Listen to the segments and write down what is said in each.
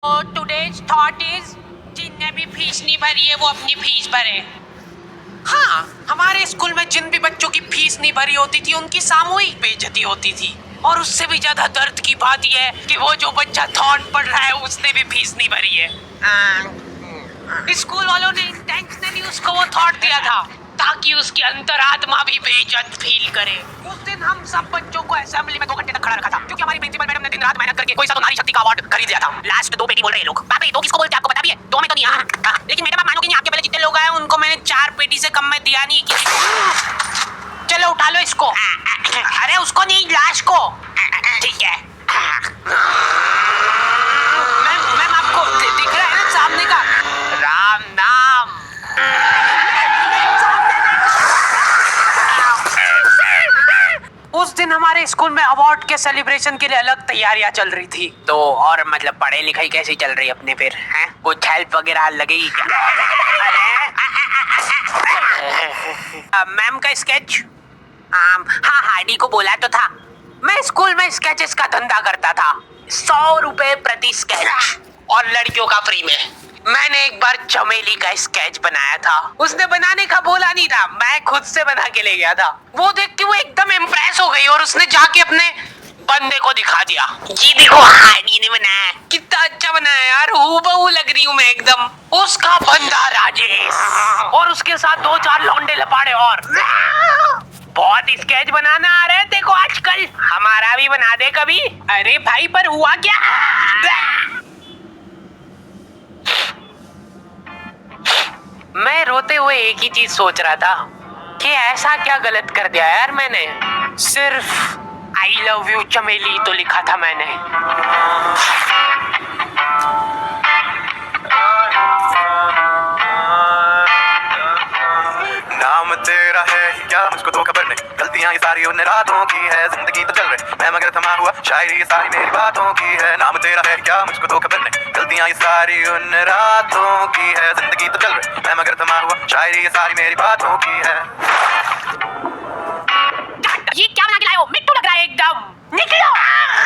Today's thought is जिनने भी fees नहीं भरी है वो अपनी फीस भरे। हाँ, हमारे स्कूल में जिन भी बच्चों की फीस नहीं भरी होती थी उनकी सामूहिक बेइज्जती होती थी। और उससे भी ज्यादा दर्द की बात यह है कि वो जो बच्चा थॉट पढ़ रहा है उसने भी फीस नहीं भरी है। स्कूल वालों ने इंटेंशनली उसको वो थॉट दिया था ताकि उसकी अंतरात्मा भी बेइज्जत फील करे। उस दिन हम सब बच्चों को असेंबली में 2 घंटे तक खड़ा रखा था क्योंकि हमारी प्रिंसिपल मैडम ने दिन रात मेहनत करके कोई सा तो नारी शक्ति का अवार्ड खरीद लिया था। लास्ट 2 पेटी बोल रहे हैं लोग। बाप रे 2 किसको बोलते हैं आपको पता भी है? 2 में तो नहीं। लेकिन मैडम आप मानोगे नहीं, आपके पहले जितने लोग आए उनको मैंने 4 पेटी से कम में दिया नहीं किसी को। चलो उठा लो इसको। अरे उसको नहीं, लाश को। ठीक है मैम आपको दिख रहा है ना सामने का राम नाम। उस दिन हमारे स्कूल में अवार्ड के सेलिब्रेशन के लिए अलग तैयारियां चल रही थी। तो और मतलब पढ़ाई लिखाई कैसी चल रही है अपने फिर हैं? कुछ हेल्प वगैरह लगेगी क्या? मैम का स्केच। हाँ हार्डी को बोला तो था। मैं स्कूल में स्केचेस का धंधा करता था, 100 रुपए प्रति स्केच और लड़कियों का फ्री में। मैंने एक बार चमेली का स्केच बनाया था। उसने बनाने का बोला नहीं था, मैं खुद से बना के ले गया था। वो देख के वो एकदम इम्प्रेस हो गई और उसने जाके अपने बंदे को दिखा दिया। ये देखो हार्डी ने बनाया, कितना अच्छा बनाया यार, हूबहू लग रही हूँ मैं एकदम। उसका बंदा राजेश और उसके साथ 2-4 लौंडे लपाड़े और। बहुत स्केच बनाना आ रहा है देखो आजकल, हमारा भी बना दे कभी। अरे भाई पर हुआ क्या? मैं रोते हुए एक ही चीज सोच रहा था कि ऐसा क्या गलत कर दिया यार मैंने। सिर्फ आई लव यू चमेली तो लिखा था मैंने। नाम तेरा है क्या मुझको तो खबर नहीं, गलतियां ये सारी उन रातों की है, जिंदगी तो चल रही मैं मगर थमा हुआ, शायरी ये सारी मेरी बातों की है। नाम तेरा है क्या मुझको तो खबर नहीं, गलतियां ये सारी उन रातों की है, जिंदगी तो चल रही मैं मगर थमा हुआ, शायरी ये सारी मेरी बातों की है। ये क्या बना के लाए हो? मिट्टू लग रहा है एकदम। निकलो।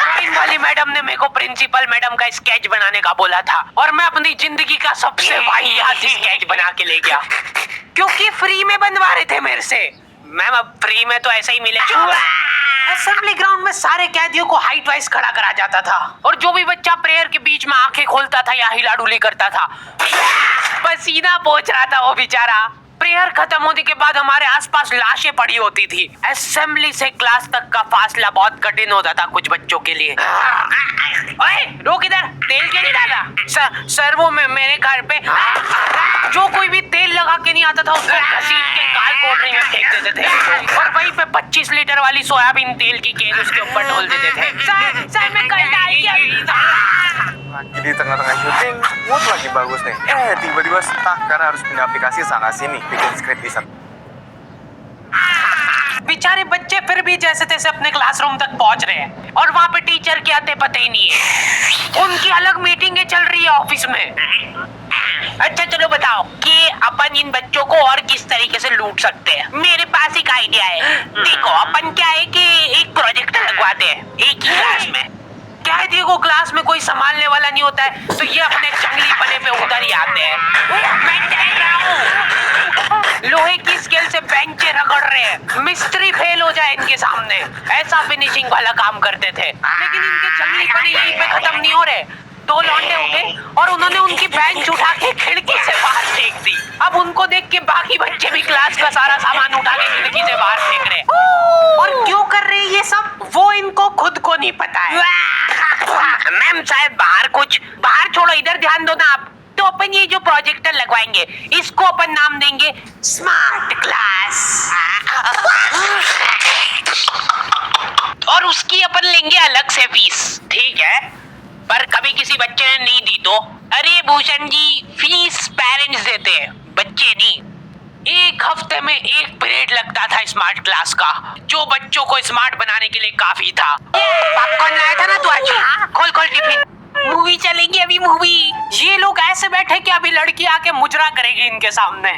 ड्राइंग वाली मैडम ने मेरे को प्रिंसिपल मैडम का स्केच बनाने का बोला था और मैं अपनी जिंदगी का सबसे वाहियात स्केच बना के ले गया क्योंकि फ्री में बनवा रहे थे मेरे से। मैम अब फ्री में तो ऐसा ही मिलेगा। असेंबली ग्राउंड में सारे कैदियों को हाइट वाइज खड़ा करा जाता था और जो भी बच्चा प्रेयर के बीच में आंखें खोलता था या हिला डुली करता था पसीना पोंछ रहा था वो बेचारा। प्रेयर खत्म होने के बाद हमारे आसपास लाशें पड़ी होती थी। असेंबली से क्लास तक का फासला बहुत कठिन होता था कुछ बच्चों के लिए। ओए रोक इधर, तेल क्यों नहीं डाला? सर वो मेरे घर पे जो कोई भी तेल लगा के नहीं आता था उसको घसीट के काल कोठरी में फेंक देते थे और वहीं पे 25 लीटर वाली सोयाबीन तेल की केन उसके ऊपर ढोल देते थे। सर मैं कल di tengah-tengah syuting, mood lagi bagus nih. Tiba-tiba stuck karena harus pindah aplikasi sana sini, bikin skrip di sana. बेचारे बच्चे फिर भी जैसे तैसे अपने क्लासरूम तक पहुंच रहे हैं और वहाँ पे टीचर के आते पते ही नहीं है। उनकी अलग मीटिंगें चल रही है ऑफिस में। अच्छा चलो बताओ कि अपन इन बच्चों को और किस तरीके से लूट सकते हैं। मेरे पास एक आइडिया है। देखो अपन क्या है कि एक प्रोजेक्टर लगवाते हैं एक ही क्लास में। कैदियों को क्लास में कोई संभालने वाला नहीं होता है तो ये अपने जंगली पने पे उतर ही आते हैं। मैं कह रहा हूँ लोहे की स्केल से बेंचे रगड़ रहे हैं, मिस्त्री फेल हो जाए इनके सामने, ऐसा फिनिशिंग वाला काम करते थे। लेकिन इनके जंगली पने यहीं पे खत्म नहीं हो रहे। 2 लौंडे उठे और उन्होंने उनकी बेंच उठा के खिड़की से बाहर फेंक दी। अब उनको देख के बाकी बच्चे भी क्लास का सारा सामान उठा के खिड़की से बाहर फेंक रहे। और क्यों कर रहे हैं ये सब वो इनको खुद को नहीं पता है। मैम शायद बाहर छोड़ो, इधर ध्यान दो ना आप। तो अपन ये जो प्रोजेक्टर लगवाएंगे इसको अपन नाम देंगे स्मार्ट क्लास और उसकी अपन लेंगे अलग से फीस। ठीक है, पर कभी किसी बच्चे ने नहीं दी तो? अरे भूषण जी फीस पेरेंट्स देते हैं, बच्चे नहीं। 1 हफ्ते में 1 पीरियड लगता था स्मार्ट क्लास का जो बच्चों को स्मार्ट बनाने के लिए काफी था। पॉपकॉर्न लाया था ना तू आज? खोल टिफिन, मूवी चलेगी अभी मूवी। ये लोग ऐसे बैठे कि अभी लड़की आके मुजरा करेगी इनके सामने।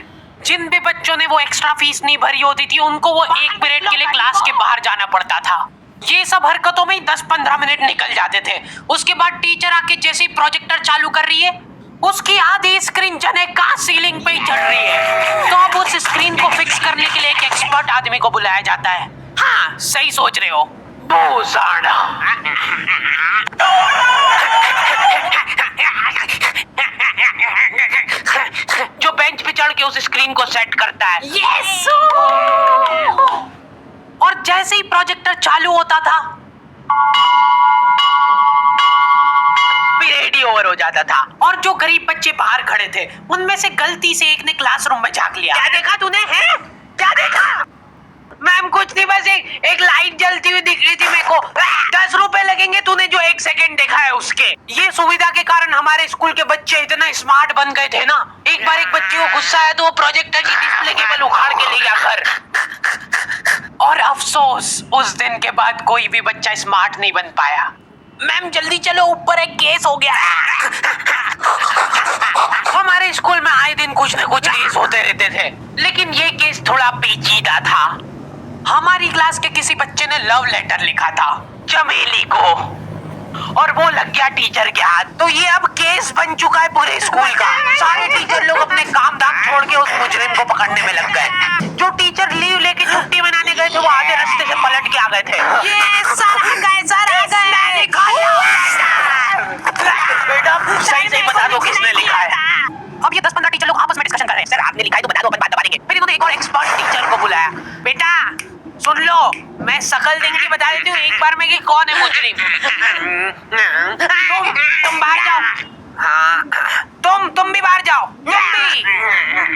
जिन भी बच्चों ने वो एक्स्ट्रा फीस नहीं भरी होती थी उनको वो 1 पीरियड के लिए क्लास के बाहर जाना पड़ता था। ये सब हरकतों में ही 10-15 मिनट निकल जाते थे। उसके बाद टीचर आके जैसे ही प्रोजेक्टर चालू कर रही है, उसकी आधी स्क्रीन जने का सीलिंग पे ही चढ़ रही है। तो अब उस स्क्रीन को फिक्स करने के लिए एक एक्सपर्ट आदमी को बुलाया जाता है। हाँ, सही सोच रहे हो, भूसाड़ा। जो बेंच पे चढ़ के उस स्क्रीन को सेट करता है। यस। और जैसे ही प्रोजेक्टर चालू होता था, पीरियड ही ओवर हो जाता था और जो गरीब बच्चे बाहर खड़े थे उनमें से गलती से एक ने क्लासरूम में झांक लिया। क्या देखा तूने? है क्या देखा? मैम कुछ नहीं, बस एक लाइट जलती हुई दिख रही थी मेरे को। 10 रुपए लगेंगे तूने जो 1 सेकंड देखा है उसके। ये सुविधा के कारण हमारे स्कूल के बच्चे इतना स्मार्ट बन गए थे ना, एक बार एक बच्चे को गुस्सा आया तो वो प्रोजेक्टर की डिस्प्ले केबल उखाड़ के ले गया घर। और अफसोस, उस दिन के बाद कोई भी बच्चा स्मार्ट नहीं बन पाया। मैम जल्दी चलो, ऊपर एक केस हो गया। हमारे स्कूल में आए दिन कुछ न कुछ केस होते रहते थे, लेकिन ये केस थोड़ा पेचीदा था। हमारी क्लास के किसी बच्चे ने लव लेटर लिखा था चमेली को, और वो लग गया टीचर के हाथ। तो ये अब केस बन चुका है पूरे स्कूल का। सारे टीचर लोग अपने काम धाम छोड़ के उस मुजरिम को पकड़ने में लग गए। जो टीचर लीव लेके छुट्टी मनाने गए थे वो आधे रास्ते से पलट के आ गए थे। ये बेटा सही सही बता दो किसने लिखा है। अब ये 10-15 टीचर लोग आपस में डिस्कशन कर रहे हैं। सर आपने लिखा है तो बता दो, अपन बात दबा देंगे। फिर इन्होंने एक और एक्सपर्ट टीचर को बुलाया। बेटा सुन लो, मैं शक्ल देख के बता देती हूँ एक बार में कि कौन है मुजरिम। तुम बाहर जाओ। हाँ तुम भी बाहर जाओ। तुम भी।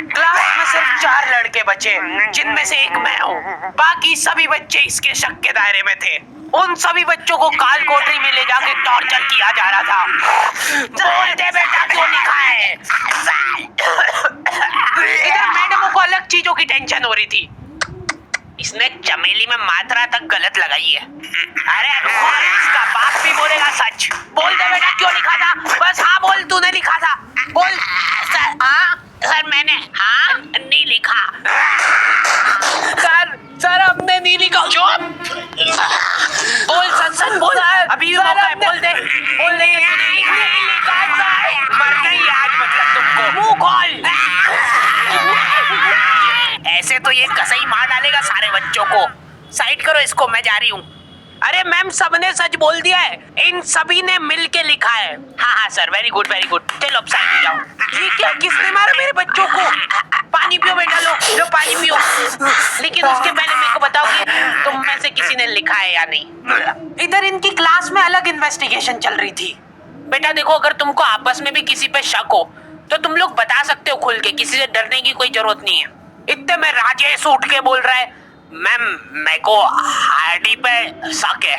क्लास में सिर्फ 4 लड़के बचे, जिनमें से एक मैं हूँ। बाकी सभी बच्चे इसके शक के दायरे में थे। उन सभी बच्चों को काल कोठरी में ले जाके टॉर्चर किया जा रहा था। बोल दे बेटा क्यों लिखा है। इधर मैडमों को अलग चीजों की टेंशन हो रही थी। इसने चमेली में मात्रा तक गलत लगाई है। अरे इसका बाप भी बोलेगा सच। बोल दे बेटा क्यों लिखा था। बस हाँ बोल, तूने लिखा था। बोल। सर हाँ सर मैंने हाँ नहीं लिखा। सर हमने नहीं लिखा। चुप। बोल सच बोल। अभी भी मौका है, बोल दे। बोल दे कि तूने लिखा है। मर गई आज मतलब तुमको। मुंह खोल। ऐसे तो ये कसई मार डालेगा सारे बच्चों को। साइड करो इसको, मैं जा रही हूँ। अरे मैम सबने सच बोल दिया है, इन सभी ने मिल के लिखा है। हाँ sir, very good very good. चलो अब साइड हो जाओ। ये क्या, किसने मारा मेरे बच्चों को? पानी पियो बेटा, लो पानी पियो। लेकिन उसके पहले मेरे को बताओ कि तुम में से किसी ने लिखा है या नहीं। इधर इनकी क्लास में अलग इन्वेस्टिगेशन चल रही थी। बेटा देखो, अगर तुमको आपस में भी किसी पे शक हो तो तुम लोग बता सकते हो खुल के, किसी से डरने की कोई जरूरत नहीं है। इतने में राजेश उठ के बोल रहा है, मैम मेरे को हार्डी पे शक है।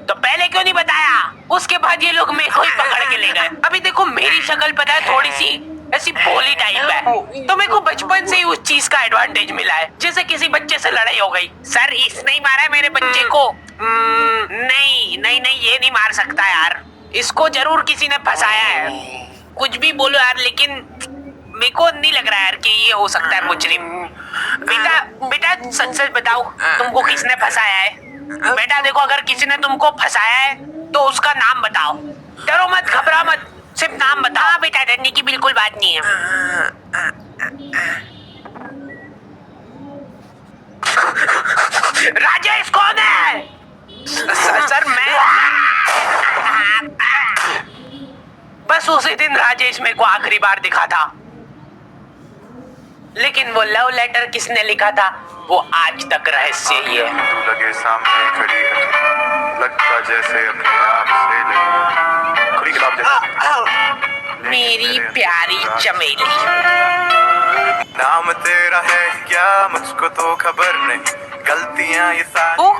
तो पहले क्यों नहीं बताया? उसके बाद ये लोग मेरे को ही पकड़ के ले गए। अभी देखो मेरी शक्ल पता है थोड़ी सी ऐसी भोली टाइप है, तो मेरे को बचपन से ही उस चीज का एडवांटेज मिला है। जैसे किसी बच्चे से लड़ाई हो गई, सर इसने ही मारा है मेरे बच्चे को। नहीं ये नहीं मार सकता यार, इसको जरूर किसी ने फंसाया है। कुछ भी बोलो यार, लेकिन मेरे को नहीं लग रहा है यार कि ये हो सकता है मुजरिम। बेटा सच बताओ, तुमको किसने फंसाया है? बेटा देखो, अगर किसी ने तुमको फंसाया है तो उसका नाम बताओ। डरो मत, घबरा मत, सिर्फ नाम बताओ। हाँ बेटा, डरने की बिल्कुल बात नहीं है। राजेश कौन है? सर मैं। बस उसी दिन राजेश मेरे को आखिरी बार दिखा था, लेकिन वो लव लेटर किसने लिखा था वो आज तक रहस्य ही है। तू लगे सामने खड़ी है, लगता जैसे अपने आप से लगी। खुली किताब जैसे। मेरी प्यारी चमेली। नाम तेरा है क्या मुझको तो खबर नहीं, गलतियां ये सारी। ओह